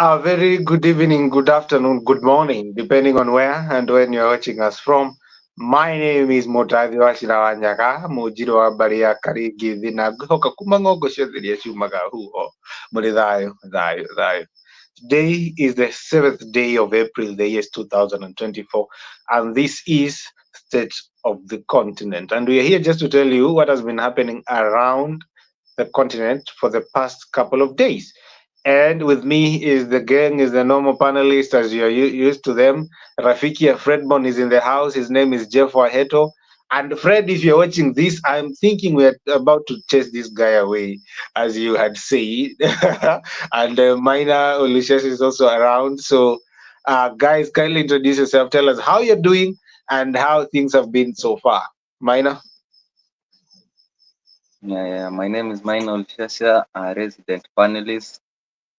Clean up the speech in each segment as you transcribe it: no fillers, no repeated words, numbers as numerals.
A very good evening, good afternoon, good morning, depending on where and when you're watching us from. My name is Mutathi Washirawanyaga, Mujiro wa Baria Karigi Vinagoka Kumangogo Shedilia Shumaga Huho, Muridayo, Dayo, Dayo. Today is the 7th day of April, the year is 2024, and this is State of the Continent. And we are here just to tell you what has been happening around the continent for the past couple of days. And with me is the gang, is the normal panelists as you're used to them. Rafiki Fredbon is in the house. His name is Jeff Waheto. And Fred, if you're watching this, I'm thinking we're about to chase this guy away, as you had said. And Mina Olusegun is also around. So, guys, kindly introduce yourself. Tell us how you're doing and how things have been so far. Mina? Yeah. My name is Mainol Shasha, a resident panelist.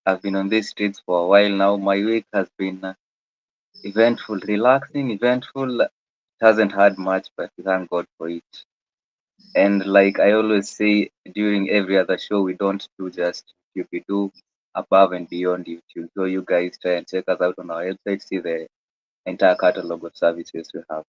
I've been on these streets for a while now. My week has been eventful, relaxing, eventful. It hasn't had much, but we thank God for it. And like I always say during every other show, we don't do just YouTube, we do above and beyond YouTube. So you guys try and check us out on our website, see the entire catalog of services we have.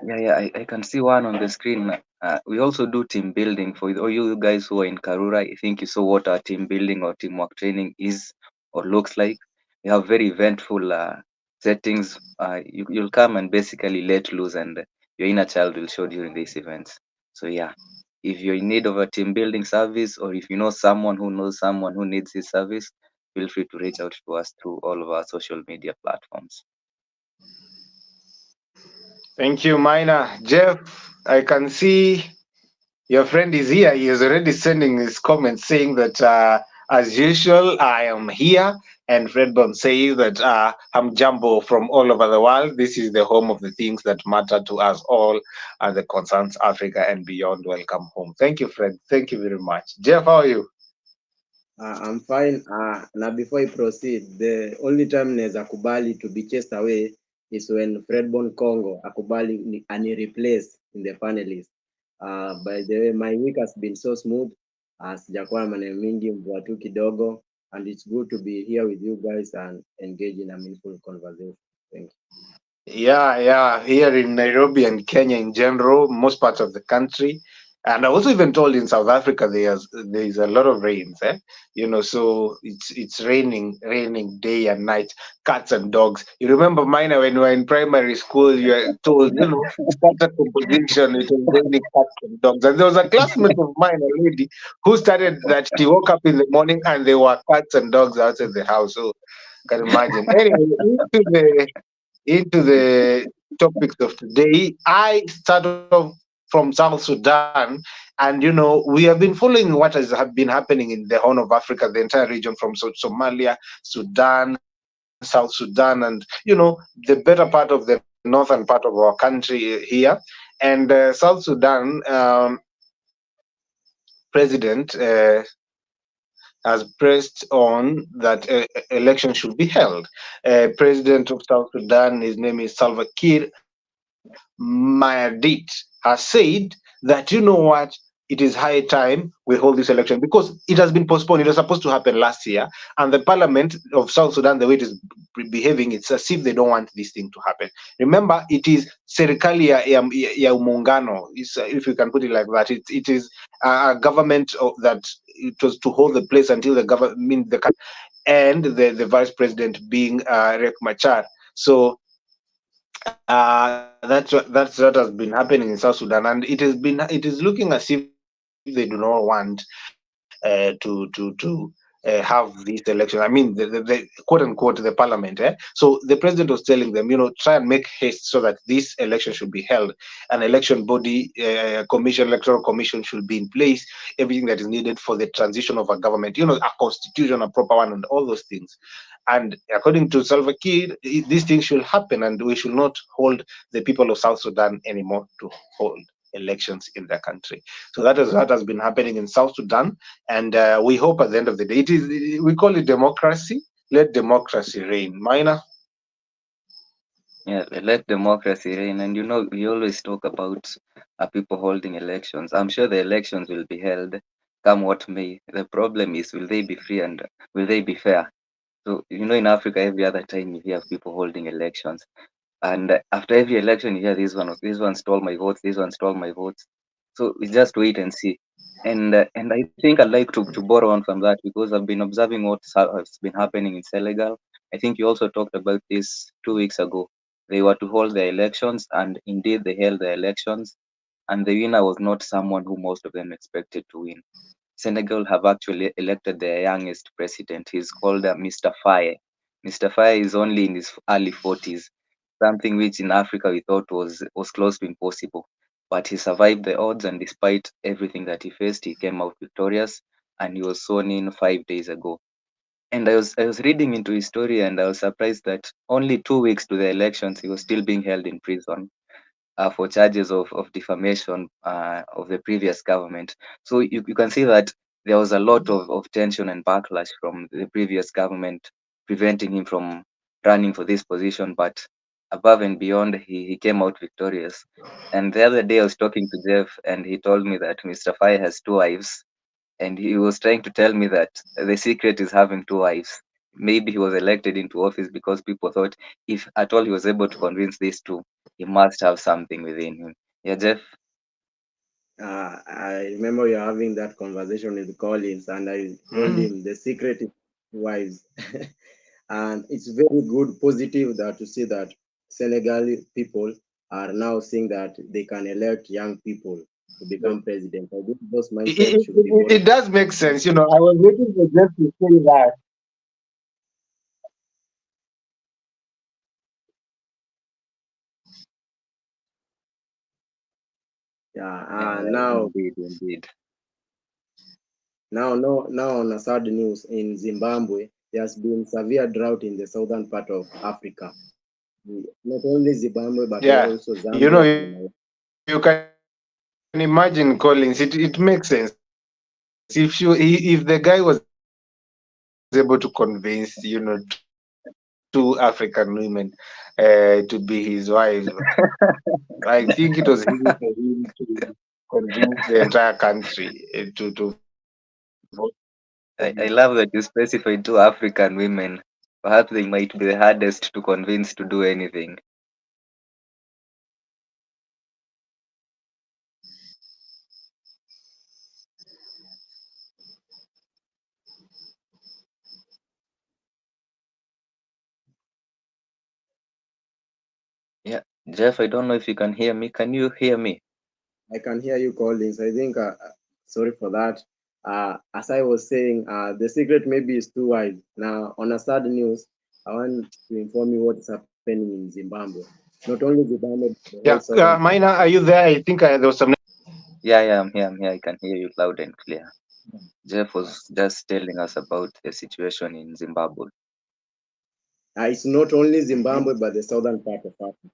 I can see one on the screen. We also do team building for all you guys who are in Karura. I think you saw what our team building or teamwork training is or looks like. We have very eventful settings. You'll come and basically let loose, and your inner child will show during these events. So, yeah, if you're in need of a team building service, or if you know someone who knows someone who needs this service, feel free to reach out to us through all of our social media platforms. Thank you, Mina. Jeff, I can see your friend is here. He is already sending his comments saying that, as usual, I am here. And Fredbon says that I'm Jumbo from all over the world. This is the home of the things that matter to us all and the concerns Africa and beyond. Welcome home. Thank you, Fred. Thank you very much. Jeff, how are you? I'm fine. Na before I proceed, the only time naweza kubali to be chased away is when Fredbon Congo akubali ani replace in the panelist. By the way, my week has been so smooth. Sijakuwa na maneno mingi, mvua tu kidogo, and it's good to be here with you guys and engage in a meaningful conversation. Thank you. Yeah. Here in Nairobi and Kenya in general, most parts of the country, and I was even told in South Africa there is a lot of rains. So it's raining day and night, cats and dogs. You remember, Mina, when we were in primary school, you were told, started composition. It was raining cats and dogs, and there was a classmate of mine, a lady, who started that she woke up in the morning and there were cats and dogs outside the house. So can imagine. Anyway, into the topics of today. I start off from South Sudan, and we have been following what has been happening in the Horn of Africa, the entire region from Somalia, Sudan, South Sudan, and the better part of the northern part of our country here. And South Sudan president has pressed on that election should be held. President of South Sudan, his name is Salva Kiir Mayardit, has said that it is high time we hold this election because it has been postponed. It was supposed to happen last year, and the parliament of South Sudan, the way it is behaving, it's as if they don't want this thing to happen. Remember, it is serikali ya muungano, if you can put it like that. It is a government that it was to hold the place until the government, and the vice president being Riek Machar. So that's what has been happening in South Sudan, and it is looking as if they do not want to have these elections. I mean, the quote unquote the parliament. So the president was telling them, try and make haste so that this election should be held. An election body, electoral commission should be in place. Everything that is needed for the transition of a government, a constitution, a proper one, and all those things. And according to Salva Kiir, these things should happen, and we should not hold the people of South Sudan anymore to hold elections in their country. So that is what has been happening in South Sudan, and we hope at the end of the day, we call it democracy. Let democracy reign. Minor. Yeah, let democracy reign. And we always talk about people holding elections. I'm sure the elections will be held. come what may. The problem is, will they be free and will they be fair? So, in Africa, every other time you hear of people holding elections, and after every election, you hear this one stole my votes, this one stole my votes. So we just wait and see. And I think I'd like to borrow on from that because I've been observing what has been happening in Senegal. I think you also talked about this 2 weeks ago. They were to hold their elections, and indeed they held their elections, and the winner was not someone who most of them expected to win. Senegal have actually elected their youngest president. He's called Mr. Faye. Mr. Faye is only in his early 40s, something which in Africa we thought was close to impossible. But he survived the odds, and despite everything that he faced, he came out victorious, and he was sworn in 5 days ago. And I was reading into his story, and I was surprised that only 2 weeks to the elections, he was still being held in prison for charges of defamation of the previous government. So you can see that there was a lot of tension and backlash from the previous government preventing him from running for this position. But above and beyond, he came out victorious. And the other day I was talking to Jeff, and he told me that Mr. Fai has two wives, and he was trying to tell me that the secret is having two wives. Maybe he was elected into office because people thought if at all he was able to convince these two, he must have something within him. Yeah, Jeff. I remember you having that conversation with Collins, and I told him the secret is wives. And it's very good, positive that to see that Senegali people are now seeing that they can elect young people to become president. I think those mindsets should be born. It does make sense. I was waiting for Jeff to say that. Yeah, now Indeed. Now, no, now on a sad news in Zimbabwe, there has been severe drought in the southern part of Africa. Not only Zimbabwe, but Yeah, also Zambia and you can imagine, Collins. It makes sense. If the guy was able to convince, two African women to be his wives, I think it was easy for him to convince the entire country to vote for him. I love that you specified two African women. Perhaps they might be the hardest to convince to do anything. Yeah, Jeff, I don't know if you can hear me. Can you hear me? I can hear you, Collins. I think, sorry for that. As I was saying, the secret maybe is too wide. Now, on a sad news, I want to inform you what is happening in Zimbabwe. Not only Zimbabwe, but the whole Yeah, southern. Mina, are you there? I think there was some. Yeah, I'm here. I'm here. I can hear you loud and clear. Jeff was just telling us about the situation in Zimbabwe. It's not only Zimbabwe, but the southern part of Africa.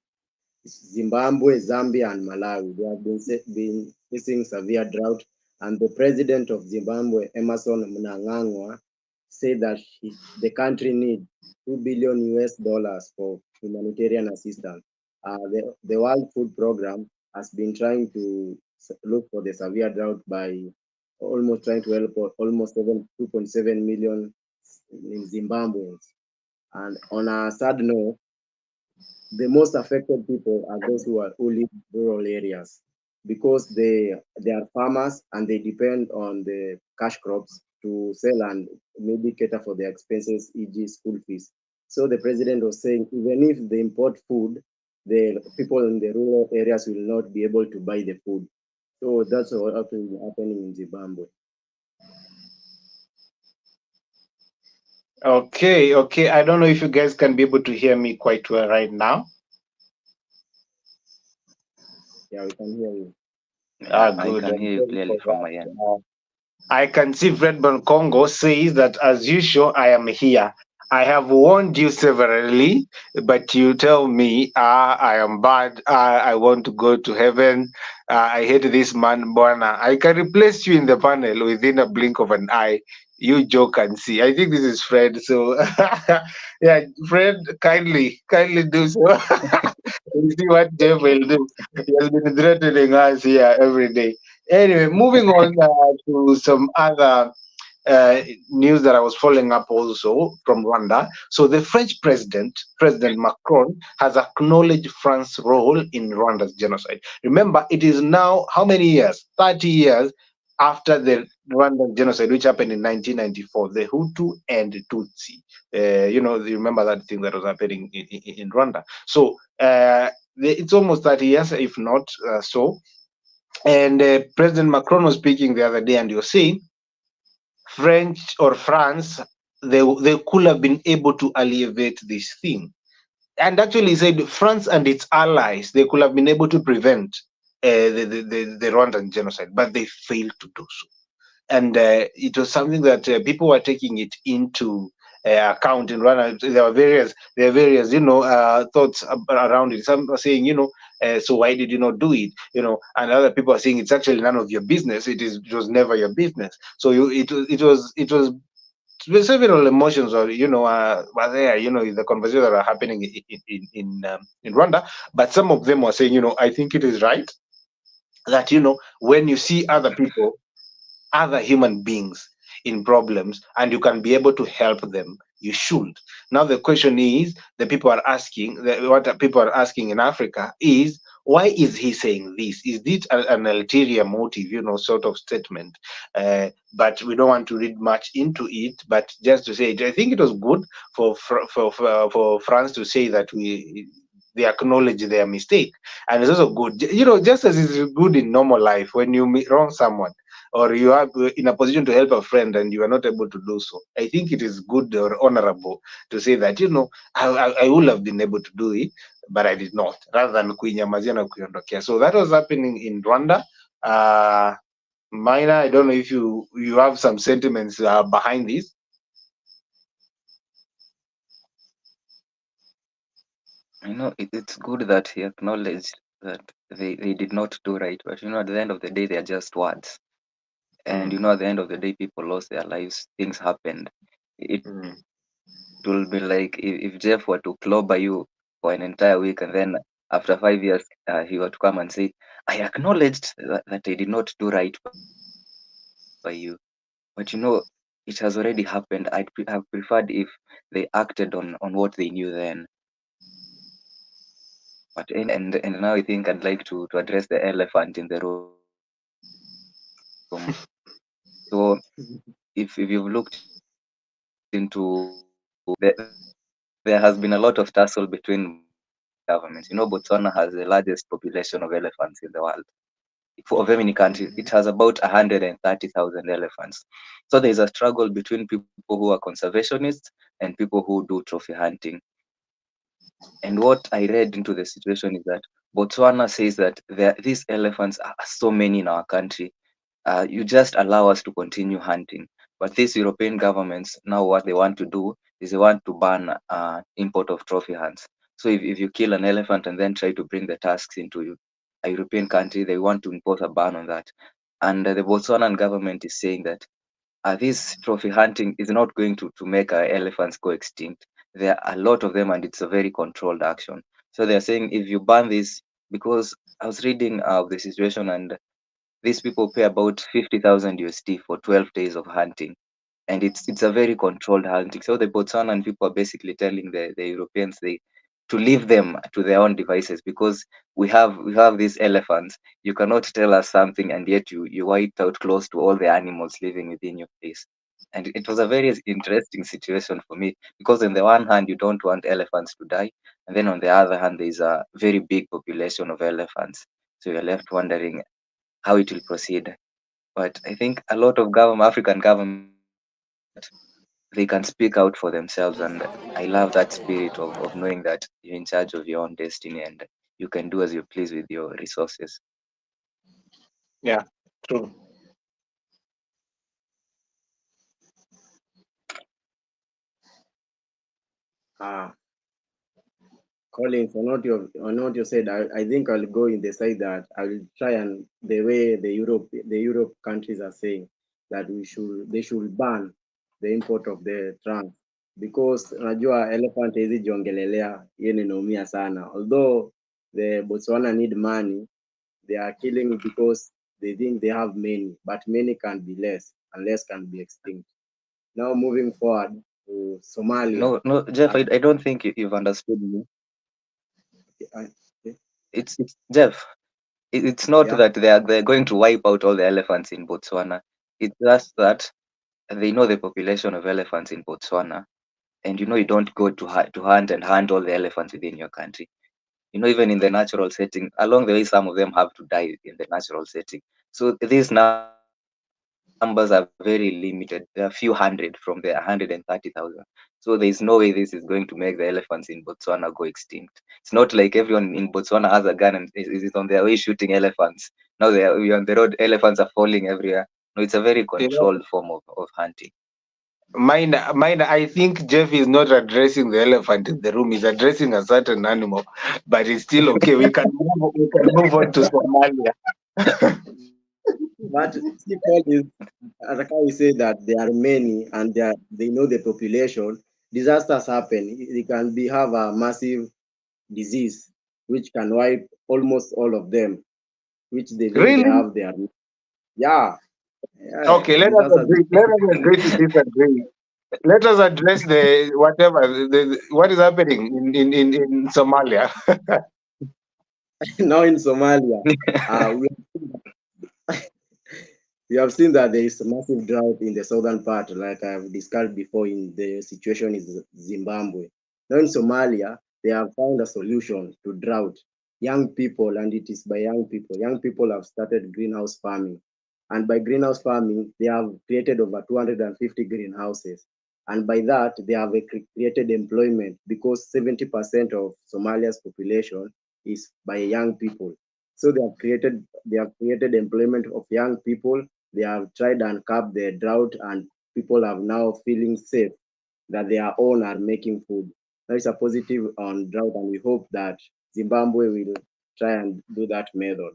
Zimbabwe, Zambia, and Malawi. They have been facing severe drought, and the president of Zimbabwe, Emerson Mnangagwa, said that the country needs $2 billion for humanitarian assistance. The World Food Program has been trying to look for the severe drought by almost trying to help almost 2.7 million in Zimbabweans. And on a sad note, the most affected people are those who live in rural areas because they are farmers and they depend on the cash crops to sell and maybe cater for their expenses, e.g., school fees. So the president was saying even if they import food, the people in the rural areas will not be able to buy the food. So that's what happening in Zimbabwe. Okay. I don't know if you guys can be able to hear me quite well right now. Yeah, we can hear you. I Good. can hear you clearly from my end. I can see Fredborn Congo says that as usual, I am here. I have warned you severally, but you tell me, I am bad. I want to go to heaven. I hate this man, Bwana. I can replace you in the panel within a blink of an eye. You joke and see. I think this is Fred. So, yeah, Fred, kindly do so. We see what Jeff will do. He has been threatening us here every day. Anyway, moving on to some other news that I was following up also from Rwanda. So the French president, President Macron, has acknowledged France's role in Rwanda's genocide. Remember, it is now how many years? 30 years after the Rwandan genocide, which happened in 1994, the Hutu and Tutsi. You remember that thing that was happening in Rwanda. So it's almost 30 years, if not so. And President Macron was speaking the other day, and you're saying French or France, they could have been able to alleviate this thing. And actually, he said France and its allies, they could have been able to prevent the Rwandan genocide, but they failed to do so. And it was something that people were taking it into account in Rwanda. There are various, thoughts around it. Some are saying, so why did you not do it? And other people are saying it's actually none of your business. It was never your business. So it was several emotions, or were there, in the conversations that are happening in Rwanda. But some of them were saying, I think it is right that when you see other people, other human beings in problems, and you can be able to help them, you should. Now the question is, what people are asking in Africa is, why is he saying this? Is this an ulterior motive, sort of statement? But we don't want to read much into it, but just to say it, I think it was good for France to say that they acknowledge their mistake. And it's also good, just as it's good in normal life, when you wrong someone, or you are in a position to help a friend and you are not able to do so, I think it is good or honorable to say that, I would have been able to do it, but I did not, rather than kuinyamazia na kuiondokea. So that was happening in Rwanda. Mina, I don't know if you have some sentiments behind this. I know it's good that he acknowledged that they did not do right, but at the end of the day, they are just words. And at the end of the day, people lost their lives, things happened. It will be like if Jeff were to clobber you for an entire week, and then after 5 years, he were to come and say, I acknowledged that I did not do right by you. But it has already happened. I'd have preferred if they acted on what they knew then. But and now I think I'd like to address the elephant in the room. So if you've looked into there has been a lot of tussle between governments. Botswana has the largest population of elephants in the world. Of any country, it has about 130,000 elephants. So there's a struggle between people who are conservationists and people who do trophy hunting. And what I read into the situation is that Botswana says that these elephants are so many in our country. You just allow us to continue hunting. But these European governments, now what they want to do is they want to ban import of trophy hunts. So if you kill an elephant and then try to bring the tusks into a European country, they want to impose a ban on that. And the Botswanan government is saying that this trophy hunting is not going to make elephants go extinct. There are a lot of them, and it's a very controlled action. So they're saying if you ban this, because I was reading the situation, and these people pay about 50,000 USD for 12 days of hunting, and it's a very controlled hunting. So the Botswanan people are basically telling the Europeans to leave them to their own devices, because we have these elephants. You cannot tell us something, and yet you wiped out close to all the animals living within your place. And it was a very interesting situation for me, because on the one hand you don't want elephants to die, and then on the other hand there's a very big population of elephants. So you're left wondering how it will proceed. But I think a lot of African governments, they can speak out for themselves, and I love that spirit of knowing that you're in charge of your own destiny and you can do as you please with your resources. Yeah, true. Ah, Collins, on what you said, I think I'll go in the side that I will try, and the way the Europe countries are saying that they should ban the import of the trans, because unajua elephant hizi jiongelelea hiyo inaumia sana, although the Botswana need money, they are killing because they think they have many, but many can be less and less can be extinct. Now moving forward to Somalia. No, Jeff, Uh, I don't think you've understood me. uh, It's Jeff. It's not yeah, that they're going to wipe out all the elephants in Botswana. It's just that they know the population of elephants in Botswana, and you don't go to hunt and hunt all the elephants within your country. Even in the natural setting, along the way, some of them have to die in the natural setting. So these numbers are very limited. There are a few hundred from the 130,000. So there is no way this is going to make the elephants in Botswana go extinct. It's not like everyone in Botswana has a gun and is on their way shooting elephants. Now we're on the road, elephants are falling everywhere. No, it's a very controlled form You of know, hunting. mine. I think Jeff is not addressing the elephant in the room. He's addressing a certain animal, but it's still okay. We can move on to Somalia. but still all is, as I can say that there are many and they know the population. Disasters happen. It can be have a massive disease which can wipe almost all of them, which they think they Really? have their yeah, yeah Okay. Let us disasters. agree. Let us agree to disagree. Let us address the whatever what is happening in Somalia. Now in Somalia, we we have seen that there is a massive drought in the southern part, like I've discussed before in the situation in Zimbabwe. Now in Somalia, they have found a solution to drought. Young people, and it is by young people. Young people have started greenhouse farming. And by greenhouse farming, they have created over 250 greenhouses. And by that, they have created employment because 70% of Somalia's population is by young people. So they have created employment of young people. They have tried and curb the drought, and people are now feeling safe that their own are making food. That is a positive on drought, and we hope that Zimbabwe will try and do that method.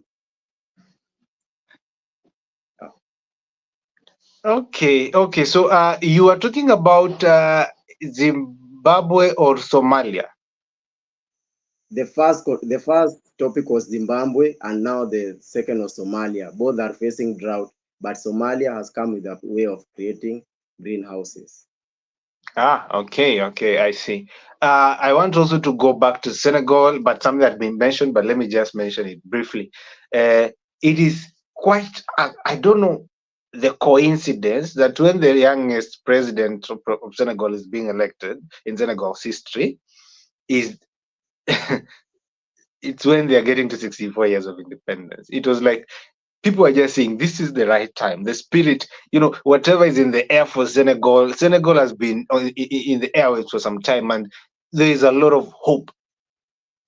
Okay. So you are talking about Zimbabwe or Somalia? The first topic was Zimbabwe, and now the second was Somalia. Both are facing drought, but Somalia has come with a way of creating greenhouses. Okay, I see. I want also to go back to Senegal, but something that been mentioned, but let me just mention it briefly. It is quite, I don't know the coincidence that when the youngest president of Senegal is being elected in Senegal's history, is it's when they are getting to 64 years of independence. It was like people are just saying this is the right time. The spirit, whatever is in the air for Senegal, Senegal has been in the airwaves for some time, and there is a lot of hope.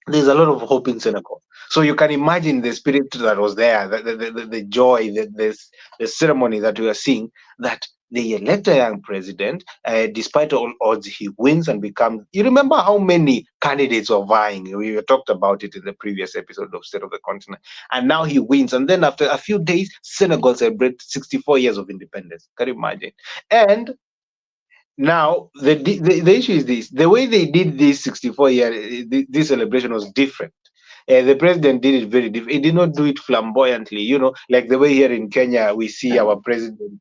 There's a lot of hope in Senegal. So you can imagine the spirit that was there, the joy, the ceremony that we are seeing, that they elect a young president, despite all odds, he wins and becomes. You remember how many candidates were vying? We talked about it in the previous episode of State of the Continent. And now he wins. And then after a few days, Senegal celebrates 64 years of independence. Can you imagine? And now the issue is this: the way they did this 64-year this celebration was different. The president did it very different. He did not do it flamboyantly, like the way here in Kenya we see our president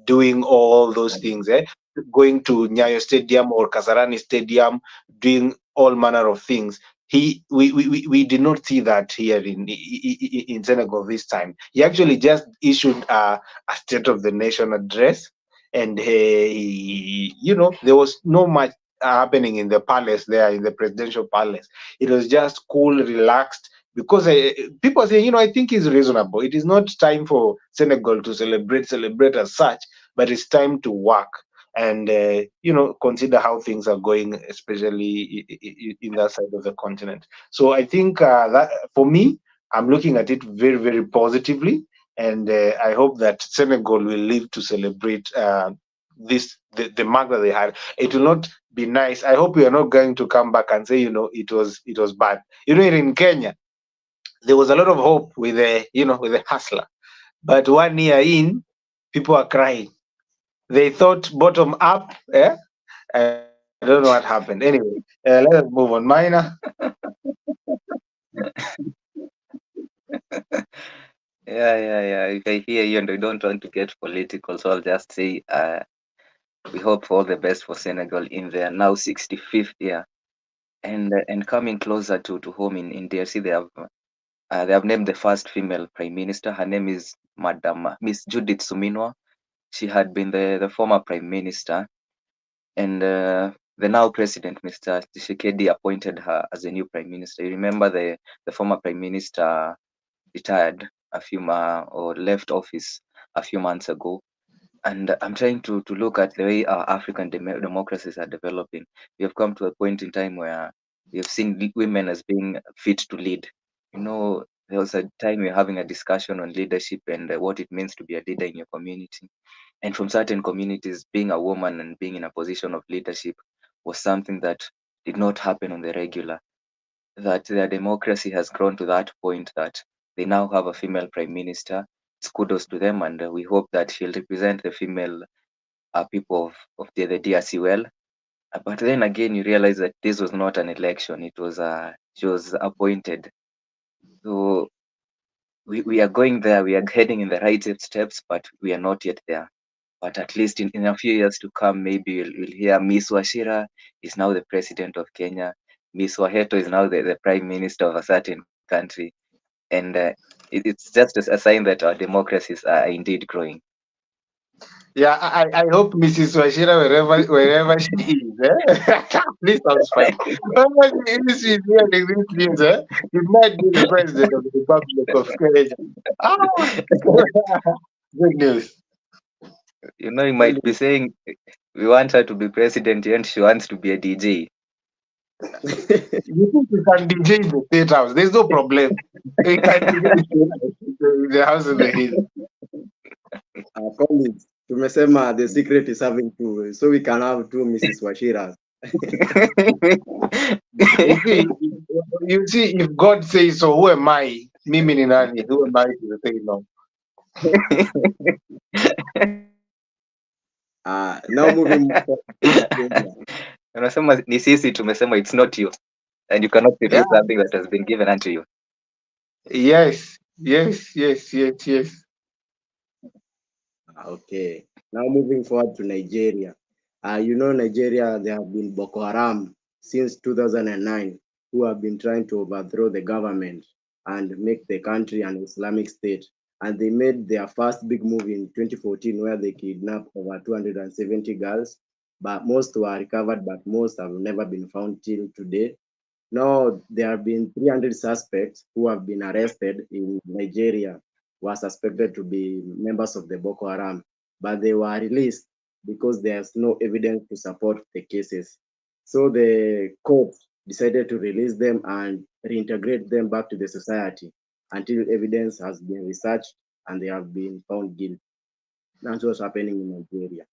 doing all those things, going to Nyayo Stadium or Kasarani Stadium, doing all manner of things. We did not see that here in Senegal this time. He actually just issued a State of the Nation address, and there was no much happening in the palace there, in the presidential palace. It was just cool, relaxed, because people say, I think it's reasonable. It is not time for Senegal to celebrate as such, but it's time to work and consider how things are going, especially in that side of the continent. So I think that for me, I'm looking at it very, very positively, and I hope that Senegal will live to celebrate the mark that they had. It will not be nice. I hope we are not going to come back and say, it was bad. Here in Kenya, there was a lot of hope with the hustler, but 1 year in, people are crying. They thought bottom up. I don't know what happened. Anyway, let us move on. Minor. Yeah. If I hear you and I don't want to get political, so I'll just say we hope for all the best for Senegal in their now 65th year. And coming closer to home in DRC, they have named the first female prime minister. Her name is Madam Miss Judith Suminwa. She had been the former prime minister, and the now president, Mr. Tshisekedi, appointed her as a new prime minister. You remember the former prime minister retired or left office a few months ago. And I'm trying to look at the way our African democracies are developing. We have come to a point in time where we have seen women as being fit to lead. There was a time we were having a discussion on leadership and what it means to be a leader in your community. And from certain communities, being a woman and being in a position of leadership was something that did not happen on the regular. That their democracy has grown to that point that they now have a female prime minister. It's kudos to them, and we hope that she'll represent the female people of the DRC well. But then again, you realize that this was not an election; it was she was appointed. So we are going there. We are heading in the right steps, but we are not yet there. But at least in a few years to come, maybe we'll hear Miss Wachira is now the president of Kenya. Miss Waheto is now the prime minister of a certain country. And it's just a sign that our democracies are indeed growing. Yeah, I hope Mrs. Washira, wherever she is, this sounds fine. Wherever she is, she's hearing these news, she might be the president of the Republic of Kenya. Ah, good news. You might be saying we want her to be president and she wants to be a DJ. You think you can DJ in the state house? There's no problem. You can DJ in the house in the hill. Colleagues, tumesema the secret is having two, so we can have two Mrs. Washiras. You see, if God says so, who am I? Mimi ni nani? Who am I to say no? Now moving Unasema ni sisi tumesema it's not you, and you cannot refuse something that has been given unto you. Yes. Okay. Now moving forward to Nigeria. Nigeria, there have been Boko Haram since 2009 who have been trying to overthrow the government and make the country an Islamic state. And they made their first big move in 2014 where they kidnapped over 270 girls, but most were recovered, but most have never been found till today. Now, there have been 300 suspects who have been arrested in Nigeria who are suspected to be members of the Boko Haram, but they were released because there's no evidence to support the cases. So the court decided to release them and reintegrate them back to the society until evidence has been researched and they have been found guilty. That's what's happening in Nigeria.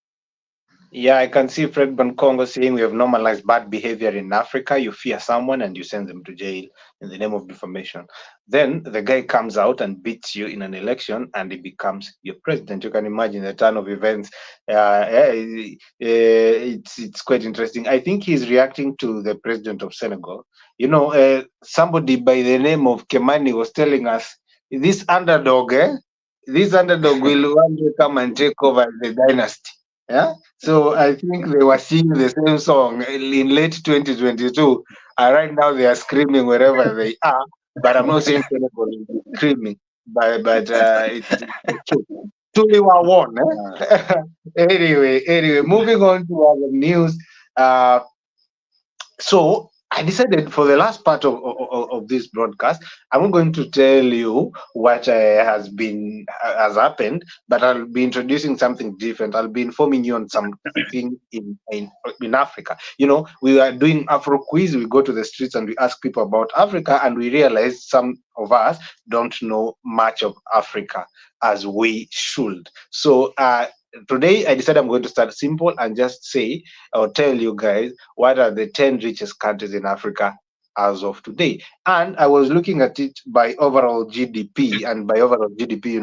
Yeah, I can see Fred Congo saying we have normalized bad behavior in Africa. You fear someone and you send them to jail in the name of defamation. Then the guy comes out and beats you in an election and he becomes your president. You can imagine the turn of events. It's quite interesting. I think he's reacting to the president of Senegal. Somebody by the name of Kemani was telling us this underdog will one day come and take over the dynasty. Yeah. So I think they were singing the same song in late 2022. And right now they are screaming wherever they are. But I'm not saying Senegal is screaming. But it's true. Truly were won. Anyway, moving on to other news. So I decided for the last part of this broadcast, I'm not going to tell you what has happened, but I'll be introducing something different. I'll be informing you on something in Africa. We are doing Afro quiz. We go to the streets and we ask people about Africa, and we realize some of us don't know much of Africa as we should. So today I decided I'm going to start simple and just say or tell you guys what are the 10 richest countries in Africa as of today. And I was looking at it by overall GDP, and by overall GDP,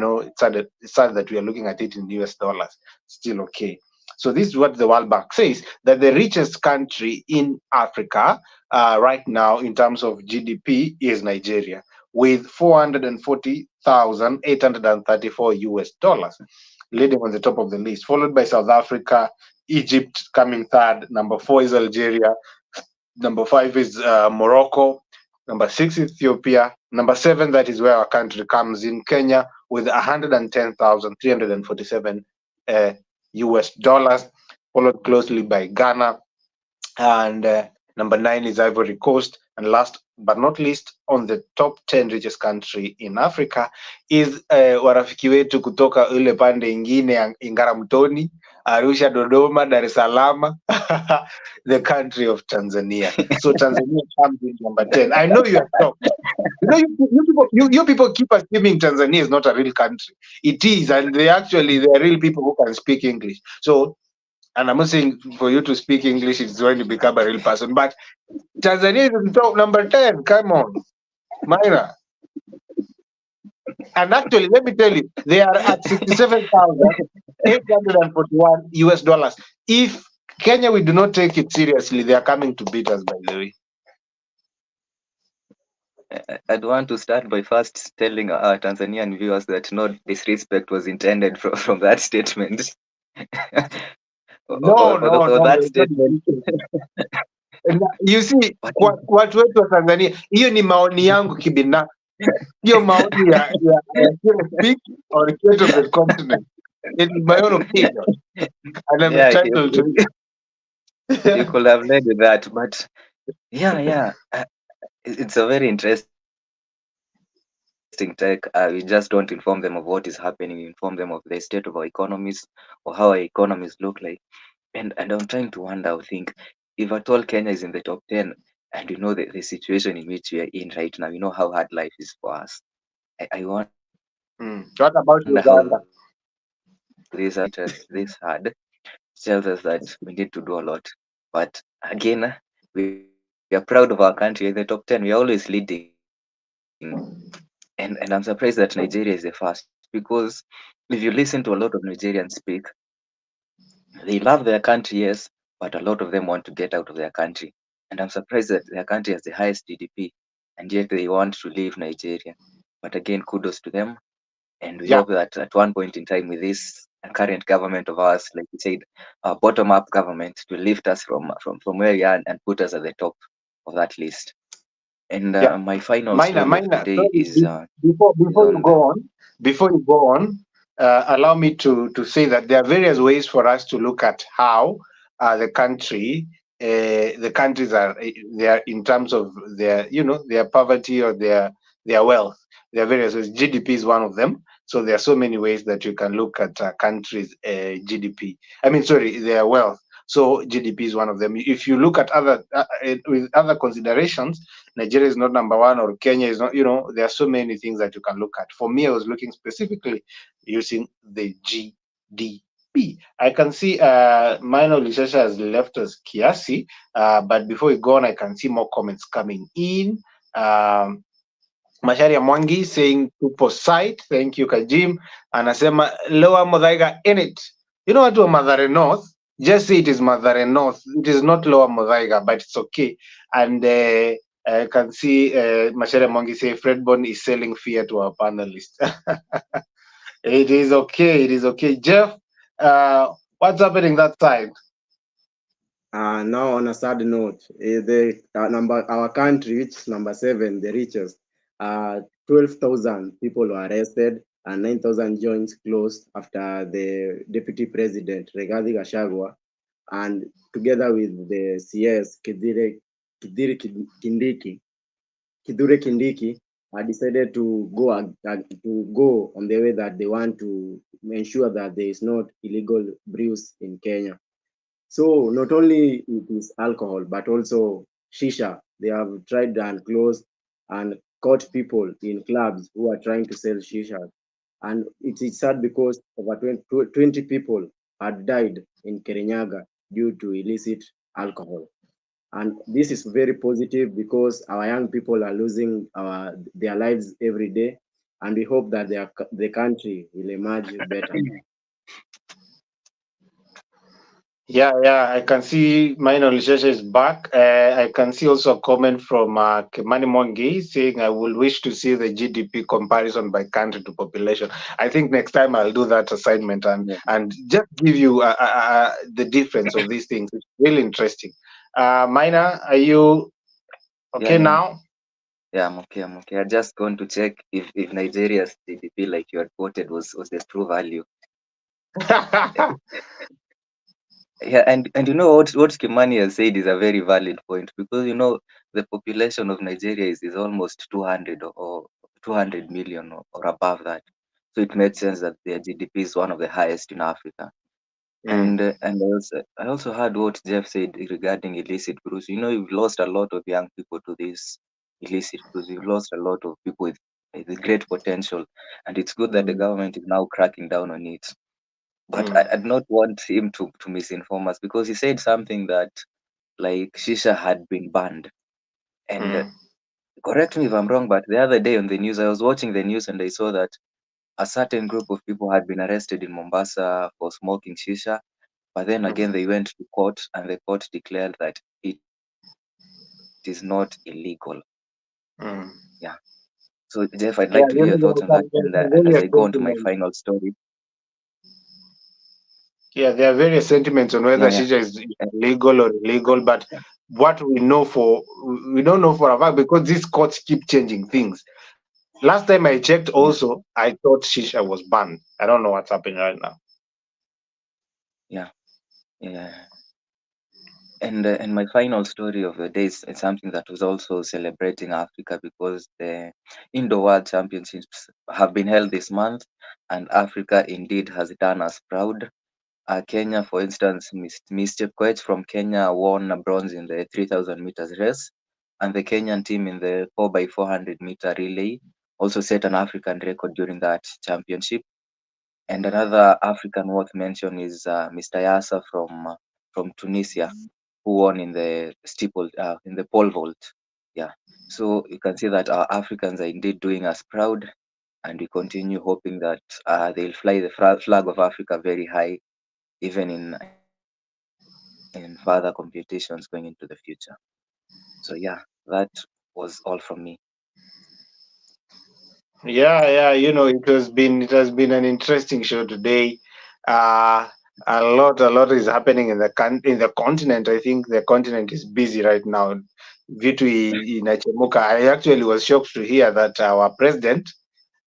it's sad that we are looking at it in US dollars. Still okay. So this is what the World Bank says, that the richest country in Africa right now in terms of GDP is Nigeria, with $440,834. Leading on the top of the list, followed by South Africa, Egypt coming third. Number 4 is Algeria. Number 5 is Morocco. Number 6 is Ethiopia. Number 7, that is where our country comes in, Kenya, with $110,347 US dollars, followed closely by Ghana, and number 9 is Ivory Coast, and last but not least on the top 10 richest country in Africa is warafiki wetu kutoka ule pande ingine ya Ngaramtoni, Arusha, Dodoma, Dar es Salaam, the country of Tanzania. So Tanzania comes in number 10. I know you are shocked. You know, you people keep assuming Tanzania is not a real country. It is, and they are real people who can speak English. So, and I'm not saying for you to speak English it's going to become a real person, but Tanzania is in top number 10. Come on, Myra. And actually, let me tell you, they are at 67,841 US dollars. If Kenya, we do not take it seriously, they are coming to beat us, by the way. I'd want to start by first telling our Tanzanian viewers that no disrespect was intended from that statement. No, That statement. You see, watu wetu wa Tanzania, hiyo ni maoni yangu kibinafsi, hiyo maoni ya speak or state of the continent. It is my own opinion, and I'm entitled to it. You could have led with that, but yeah, it's a very interesting take. We just don't inform them of what is happening. We inform them of the state of our economies or how our economies look like. And I'm trying to wonder, I think, if at all Kenya is in the top 10, and you know the situation in which we are in right now, you know how hard life is for us. I wonder What about Uganda? This hard tells us that we need to do a lot. But again, we are proud of our country. In the top 10, we are always leading. And I'm surprised that Nigeria is the first, because if you listen to a lot of Nigerians speak, they love their country, yes, but a lot of them want to get out of their country. And I'm surprised that their country has the highest GDP, and yet they want to leave Nigeria. But again, kudos to them. And we hope that at one point in time with this current government of ours, like you said, bottom-up government, to lift us from where we are and put us at the top of that list. And my final story of the day is before you go on, allow me to say that there are various ways for us to look at how the countries are in terms of their poverty or their wealth. There are various ways. GDP is one of them. So there are so many ways that you can look at a country's GDP. Their wealth. So GDP is one of them. If you look at other with other considerations, Nigeria is not number 1 or Kenya is not. There are so many things that you can look at. For me, I was looking specifically using the GDP. I can see Mino Lishasha has left us kiasi, but before we go on, I can see more comments coming in. Macharia Mwangi saying tupo site. Thank you Kajim. Anasema Lower Muthaiga in it. You know what, Mathare North? Just say it is Mathare North. It is not Lower Muthaiga, but it's okay. And I can see Macharia Mwangi say Fredbon is selling fear to our panelists. It is okay. It is okay. Jeff, what's happening that side? Now on a sad note, our country, which is number 7, the richest, 12,000 people were arrested and 9,000 joints closed after the deputy president Rigathi Gachagua, and together with the CS Kithure Kindiki decided to go on the way that they want to ensure that there is not illegal brews in Kenya. So not only it is alcohol, but also shisha. They have tried and closed and caught people in clubs who are trying to sell shisha. And it is sad because over 20 people had died in Kirinyaga due to illicit alcohol. And this is very positive because our young people are losing their lives every day. And we hope that the country will emerge better. Yeah, I can see Mine Olishesha is back. I can see also a comment from Kimani Mwangi saying, I will wish to see the GDP comparison by country to population. I think next time I'll do that assignment Yeah, and just give you the difference of these things. It's really interesting. Mina, are you yeah, okay yeah. now? Yeah, I'm okay. I'm okay. I just going to check if Nigeria's GDP, like you had quoted, was the true value. Yeah, and you know what Kimani has said is a very valid point, because the population of Nigeria is almost 200 or 200 million, or above that. So it makes sense that their GDP is one of the highest in Africa. Mm, And I also heard what Jeff said regarding illicit cruise. We've lost a lot of young people to this illicit cruise. We've lost a lot of people with great potential, and it's good that the mm, government is now cracking down on it. But mm, I'd not want him to misinform us, because he said something that, like, shisha had been banned. And mm, correct me if I'm wrong, but the other day on the news, I was watching the news and I saw that a certain group of people had been arrested in Mombasa for smoking shisha. But then mm, again, they went to court and the court declared that it is not illegal. mm. Yeah. So, Jeff, I'd like to hear Yeah, your thoughts on that. And there are as I various go on to my sentiments. final story, Yeah, there are various sentiments on yeah, whether yeah, shisha is legal or illegal, but what we don't know for a fact because these courts keep changing things. Last time I checked, yeah, also I thought shisha was banned. I don't know what's happening right now. yeah, yeah. And my final story of the day is something that was also celebrating Africa, because the Indo World Championships have been held this month, and Africa indeed has done us proud. Kenya, for instance, Miss Chepkoech from Kenya won a bronze in the 3,000 meters race, and the Kenyan team in the 4 by 400-meter relay also set an African record during that championship. And another African worth mention is Mr. Yasser from Tunisia, who won in the in the pole vault. Yeah. So you can see that our Africans are indeed doing us proud, and we continue hoping that they'll fly the flag of Africa very high, even in further competitions going into the future. So yeah, that was all from me. Yeah, it has been an interesting show today. Uh a lot is happening in in the continent. I think the continent is busy right now. Vitu inachemuka. I actually was shocked to hear that our president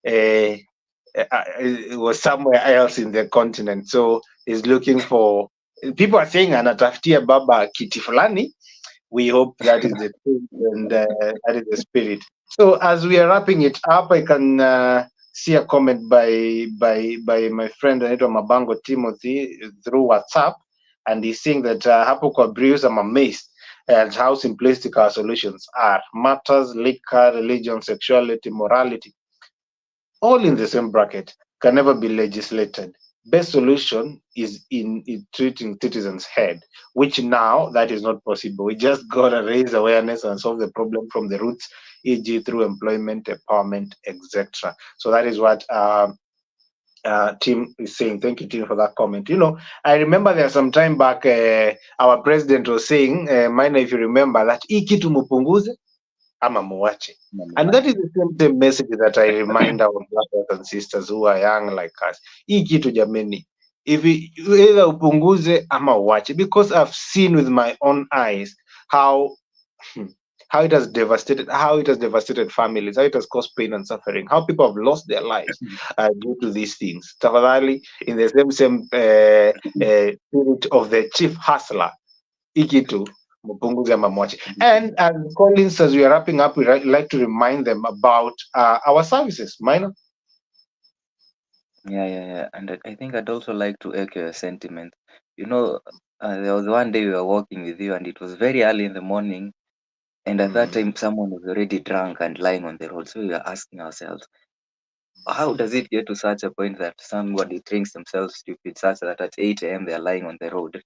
uh, was somewhere else in the continent. So he's looking for. People are saying anatafutia baba kiti fulani. We hope that is the truth and that is the spirit. So as we are wrapping it up, I can see a comment by my friend anaitwa Mabango Timothy through WhatsApp, and he's saying that hapo kwa Bruce, I'm amazed at how simplistic our solutions are. Matters, liquor, religion, sexuality, morality, all in the same bracket, can never be legislated. Best solution is in treating citizens' head, which now that is not possible. We just gotta raise awareness and solve the problem from the roots, e.g., through employment, empowerment, etc. So that is what Tim is saying. Thank you, Tim, for that comment. I remember there some time back, our president was saying, Mina, if you remember, that hii kitu mupunguze ama muache. And that is the same message that I remind our brothers and sisters who are young like us. Hii kitu jameni, either upunguze ama uache, because I've seen with my own eyes how hmm, how it has devastated families, how it has caused pain and suffering, how people have lost their lives due to these things. Tafadhali, in the same spirit of the chief hustler, hii kitu mpunguze ama mwache. And as Collins, as we are wrapping up, we like to remind them about our services. Minor. Yeah. And I think I'd also like to echo your sentiment. You know, there was one day we were walking with you, and it was very early in the morning, and at that Mm, time, someone was already drunk and lying on the road. So we were asking ourselves, how does it get to such a point that somebody drinks themselves stupid such that at 8 a.m. they are lying on the road?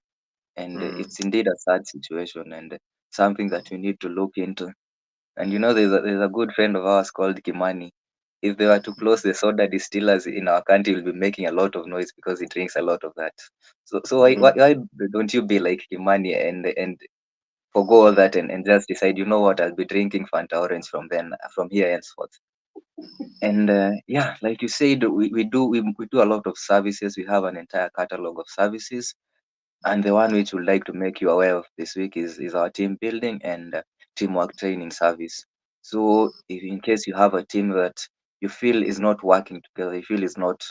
And mm, it's indeed a sad situation, and something that we need to look into. And there's a good friend of ours called Kimani. if they were to close the soda distillers in our country, will be making a lot of noise because it drinks a lot of that. So why don't you be like Kimani and forgo all that and just decide, you know what, I'll be drinking Fanta Orange from here henceforth. And yeah, like you said, we do a lot of services. We have an entire catalog of services, and the one which we'd like to make you aware of this week is our team building and teamwork training service. So if in case you have a team that you feel is not working together, you feel is not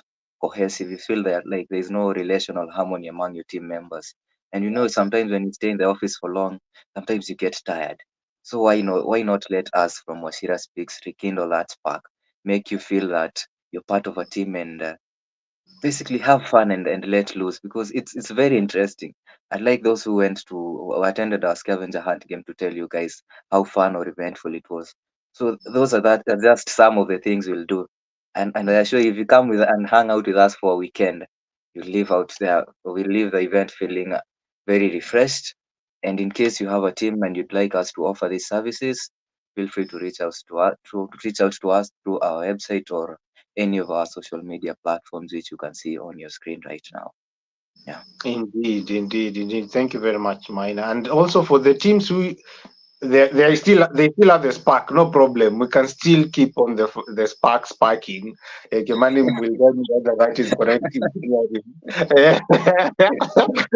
cohesive, you feel that like there is no relational harmony among your team members, and you know sometimes when you stay in the office for long, sometimes you get tired. So why not let us from Washira Speaks rekindle that spark, make you feel that you're part of a team and basically have fun and let loose, because it's very interesting. I like those who attended our scavenger hunt game to tell you guys how fun or eventful it was. So those are just some of the things we'll do. And I assure you, if you come with and hang out with us for a weekend, you leave out there, we leave the event feeling very refreshed. And in case you have a team and you'd like us to offer these services, feel free to reach out to us through our website or any of our social media platforms, which you can see on your screen right now. Yeah. Indeed. Thank you very much, Mina. And also for the teams who they still have the spark, no problem. We can still keep on the spark sparking. Kimani will tell me whether that is correct.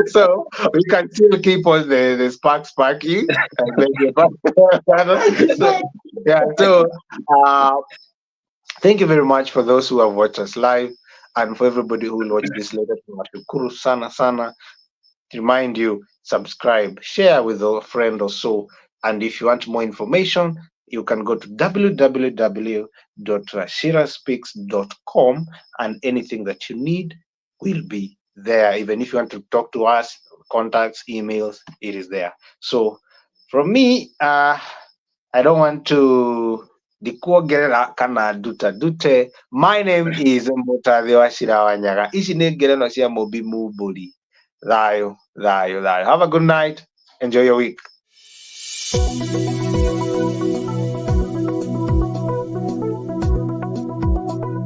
So we can still keep on the spark sparking. So, yeah. So thank you very much for those who have watched us live, and for everybody who will watch this later. Tunashukuru sana sana. Remind you, subscribe, share with a friend or so. And if you want more information, you can go to www.shiraspeaks.com, and anything that you need will be there. Even if you want to talk to us, contacts, emails, it is there. So from me, I don't want to dikuogerera kana dute. My name is Mutathi Wachira Wanyaga. Ici nĩ ngerenwa cia Mũmbi Mumbũri. Thayo. Have a good night. Enjoy your week.